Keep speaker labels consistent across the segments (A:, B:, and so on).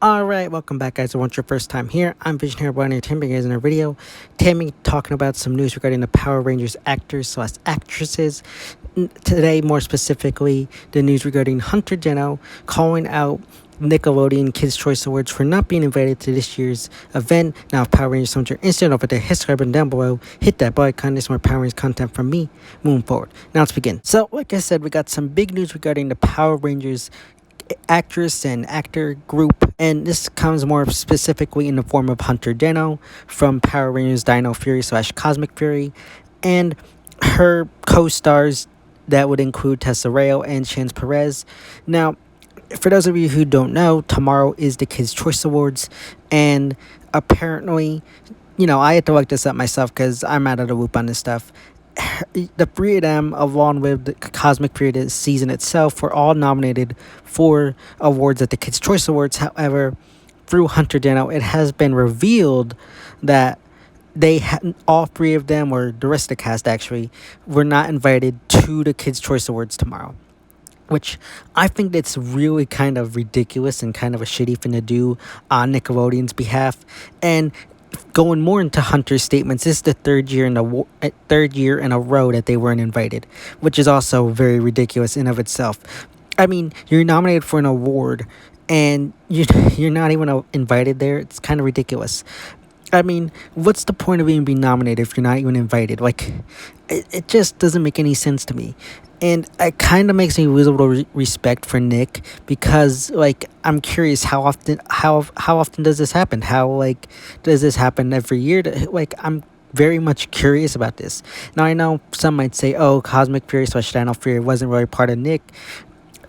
A: Alright, welcome back guys. If it's your first time here, I'm Visionary Boy and Tammy guys in our video. Tammy talking about some news regarding the Power Rangers actors / actresses. Today, more specifically, the news regarding Hunter Deno calling out Nickelodeon Kids' Choice Awards for not being invited to this year's event. Now, if Power Rangers someone's your instant over there, hit subscribe button down below, hit that bell icon, there's more Power Rangers content from me moving forward. Now let's begin. So, like I said, we got some big news regarding the Power Rangers actress and actor group, and this comes more specifically in the form of Hunter Deno from Power Rangers Dino Fury / Cosmic Fury, and her co-stars that would include Tessa Rayo and Chance Perez. Now, for those of you who don't know, tomorrow is the Kids' Choice Awards, and apparently, I had to look this up myself because I'm out of the loop on this stuff. The three of them, along with the Cosmic Fury season itself, were all nominated for awards at the Kids' Choice Awards. However, through Hunter Deno, it has been revealed that all three of them, or the rest of the cast actually, were not invited to the Kids' Choice Awards tomorrow, which I think that's really kind of ridiculous and kind of a shitty thing to do on Nickelodeon's behalf. And going more into Hunter's statements, this is the third year in a row that they weren't invited, which is also very ridiculous in of itself. I mean, you're nominated for an award and you're not even invited there. It's kind of ridiculous. I mean, what's the point of even being nominated if you're not even invited? Like, it just doesn't make any sense to me. And it kind of makes me lose a little respect for Nick, because, I'm curious how often does this happen? Does this happen every year? I'm very much curious about this. Now, I know some might say, oh, Cosmic Fury / Dino Fury wasn't really part of Nick.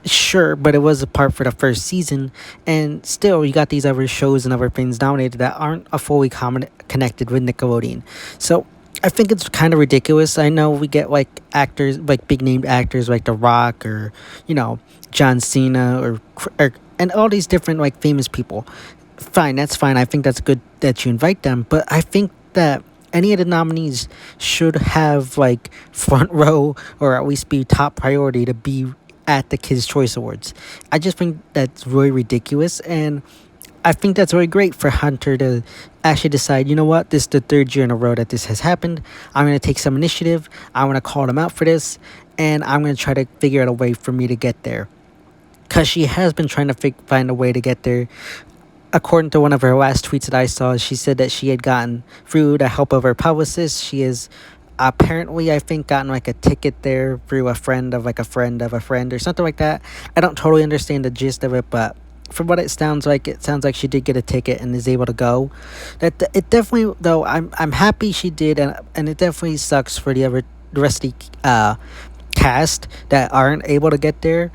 A: Sure, but it was a part for the first season, and still, you got these other shows and other things nominated that aren't fully connected with Nickelodeon. So, I think it's kind of ridiculous. I know we get actors, big named actors like The Rock or John Cena or and all these different famous people. Fine, that's fine. I think that's good that you invite them, but I think that any of the nominees should have front row, or at least be top priority to be at the Kids' Choice Awards. I just think that's really ridiculous, and I think that's really great for Hunter to actually decide, you know what, this is the third year in a row that this has happened. I'm going to take some initiative. I'm going to call them out for this, and I'm going to try to figure out a way for me to get there. Because she has been trying to find a way to get there. According to one of her last tweets that I saw, she said that she had gotten, through the help of her publicist, she has apparently, I think, gotten a ticket there through a friend of a friend of a friend or something like that. I don't totally understand the gist of it, but from what it sounds like she did get a ticket and is able to go. That it definitely, though, I'm happy she did, and it definitely sucks for the rest of the cast that aren't able to get there.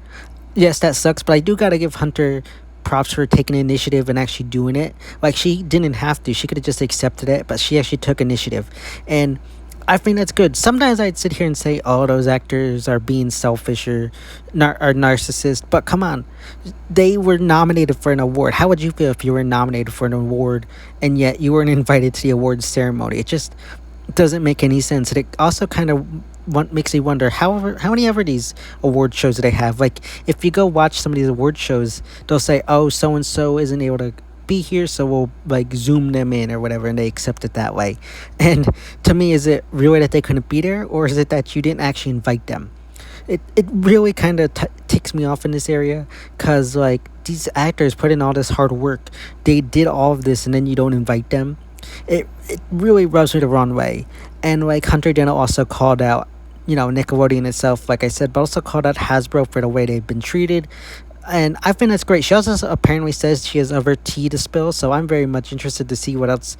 A: Yes, that sucks, but I do gotta give Hunter props for taking initiative and actually doing it. She didn't have to; she could have just accepted it, but she actually took initiative, and I think that's good. Sometimes I'd sit here and say, oh, those actors are being selfish or narcissist. But come on. They were nominated for an award. How would you feel if you were nominated for an award and yet you weren't invited to the awards ceremony? It just doesn't make any sense. And it also kind of makes me wonder, how many ever these award shows do they have? If you go watch some of these award shows, they'll say, oh, so-and-so isn't able to be here, so we'll zoom them in or whatever, and they accept it that way. And to me, is it really that they couldn't be there, or is it that you didn't actually invite them? It really kind of ticks me off in this area, because these actors put in all this hard work, they did all of this, and then you don't invite them. It really rubs me the wrong way. And Hunter Deno also called out Nickelodeon itself, like I said, but also called out Hasbro for the way they've been treated. And I think that's great. She also apparently says she has other tea to spill, so I'm very much interested to see what else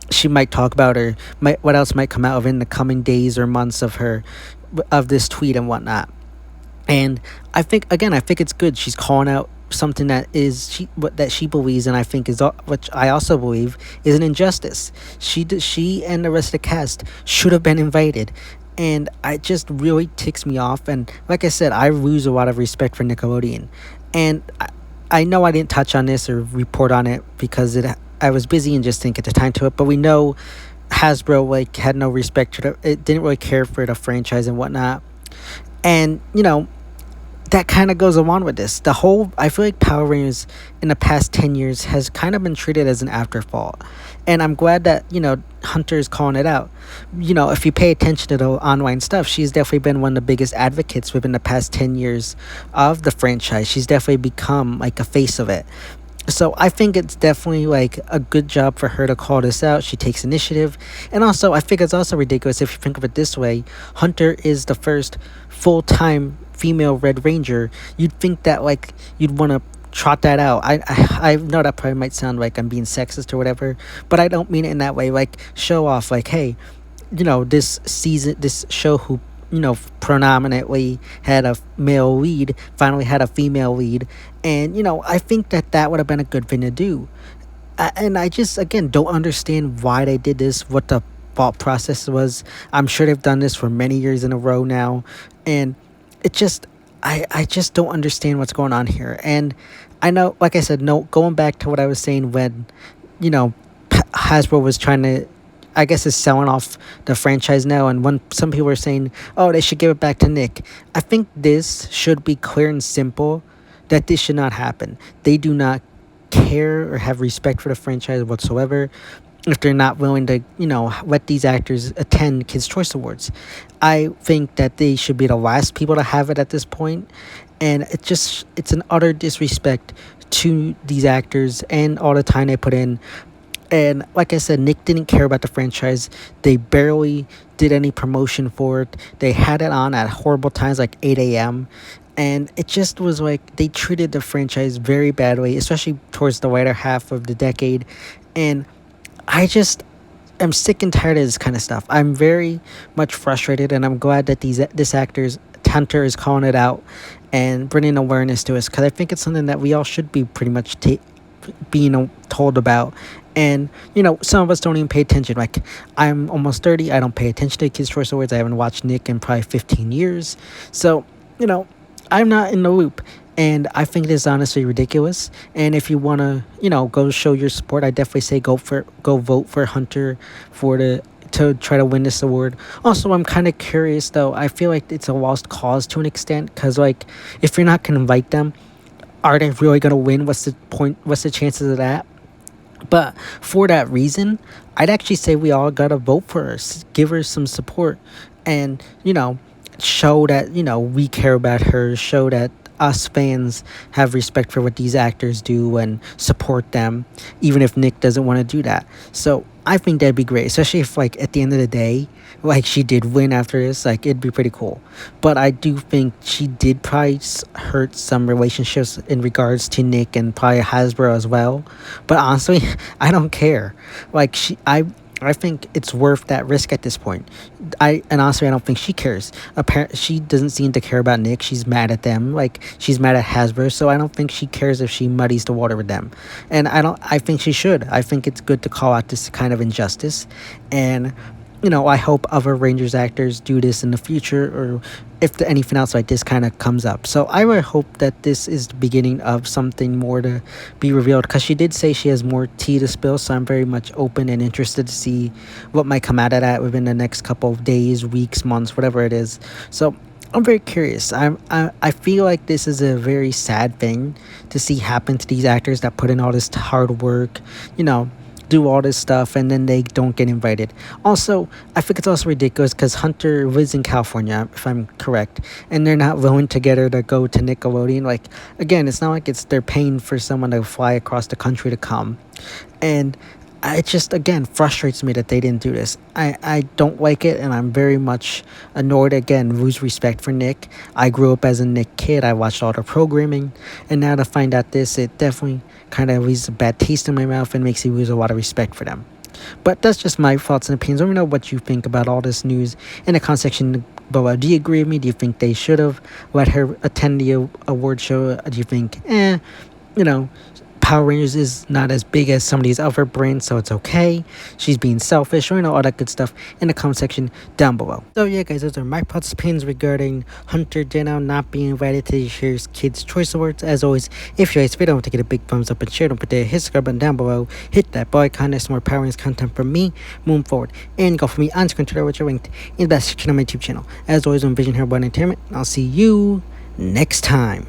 A: she might talk about, or what else might come out of in the coming days or months of this tweet and whatnot. And I think it's good. She's calling out something that she believes, and I think which I also believe is an injustice. She and the rest of the cast should have been invited. And it just really ticks me off. And like I said, I lose a lot of respect for Nickelodeon. And I know I didn't touch on this or report on it because I was busy and just didn't get the time to it. But we know Hasbro had no respect to it. Didn't really care for the franchise and whatnot. And that kind of goes along with this. The whole, I feel like Power Rangers in the past 10 years has kind of been treated as an afterthought. And I'm glad that, Hunter is calling it out. If you pay attention to the online stuff, she's definitely been one of the biggest advocates within the past 10 years of the franchise. She's definitely become like a face of it. So I think it's definitely like a good job for her to call this out. She takes initiative. And also, I think it's also ridiculous if you think of it this way. Hunter is the first full-time female Red Ranger. You'd think that like you'd want to trot that out. I know that probably might sound like I'm being sexist or whatever, but I don't mean it in that way. Like, show off, like, hey, this season, this show who predominantly had a male lead finally had a female lead. And I think that would have been a good thing to do. And I just, again, don't understand why they did this, what the thought process was. I'm sure they've done this for many years in a row now, and it just, I just don't understand what's going on here. And I know, like I said, no, going back to what I was saying when Hasbro was trying to, I guess, is selling off the franchise now, and when some people are saying, oh, they should give it back to Nick. I think this should be clear and simple that this should not happen. They do not care or have respect for the franchise whatsoever if they're not willing to, let these actors attend Kids' Choice Awards. I think that they should be the last people to have it at this point, and it's an utter disrespect to these actors and all the time they put in. And like I said, Nick didn't care about the franchise. They barely did any promotion for it. They had it on at horrible times like 8 a.m. And it just was like they treated the franchise very badly, especially towards the latter half of the decade. And I just am sick and tired of this kind of stuff. I'm very much frustrated, and I'm glad that this Hunter is calling it out and bringing awareness to us, because I think it's something that we all should be pretty much being told about. And some of us don't even pay attention. Like, I'm almost 30, I don't pay attention to Kids' Choice Awards. I haven't watched Nick in probably 15 years, so I'm not in the loop. And I think it is honestly ridiculous. And if you want to go show your support, I definitely say go vote for Hunter to try to win this award. Also, I'm kind of curious though. I feel like it's a lost cause to an extent, because like, if you're not gonna invite them, are they really gonna win? What's the point? What's the chances of that? But for that reason, I'd actually say we all gotta vote for her, give her some support, and show that we care about her, show that us fans have respect for what these actors do and support them, even if Nick doesn't want to do that. So I think that'd be great, especially if like at the end of the day, like, she did win after this. Like, it'd be pretty cool. But I do think she did probably hurt some relationships in regards to Nick and probably Hasbro as well. But honestly, I don't care. Like, I think it's worth that risk at this point. Honestly, I don't think she cares. Apparently, she doesn't seem to care about Nick. She's mad at them. Like, she's mad at Hasbro. So I don't think she cares if she muddies the water with them. And I think she should. I think it's good to call out this kind of injustice. And I hope other Rangers actors do this in the future, or if anything else like this kind of comes up. So I really hope that this is the beginning of something more to be revealed, because she did say she has more tea to spill. So I'm very much open and interested to see what might come out of that within the next couple of days, weeks, months, whatever it is. So I'm very curious. I feel like this is a very sad thing to see happen to these actors that put in all this hard work, do all this stuff, and then they don't get invited. Also, I think it's also ridiculous because Hunter lives in California, if I'm correct, and they're not willing to get her to go to Nickelodeon. Like, again, it's not like they're paying for someone to fly across the country to come. And it just, again, frustrates me that they didn't do this. I don't like it, and I'm very much annoyed. Again, lose respect for Nick. I grew up as a Nick kid. I watched all the programming, and now to find out this, it definitely kind of leaves a bad taste in my mouth and makes me lose a lot of respect for them. But that's just my thoughts and opinions. Let me know what you think about all this news in the comment section below. Do you agree with me? Do you think they should have let her attend the award show? Do you think, Power Rangers is not as big as some of these other brands, so it's okay. She's being selfish, or all that good stuff in the comment section down below. So yeah, guys, those are my thoughts and opinions regarding Hunter Deno not being invited to this year's Kids' Choice Awards. As always, if you guys video, don't forget to give a big thumbs up and share. Don't forget to hit the subscribe button down below. Hit that bell icon. There's some more Power Rangers content from me moving forward. And go for me on Instagram, Twitter, which are linked in the section of my YouTube channel. As always, I'm Vision here about Entertainment. I'll see you next time.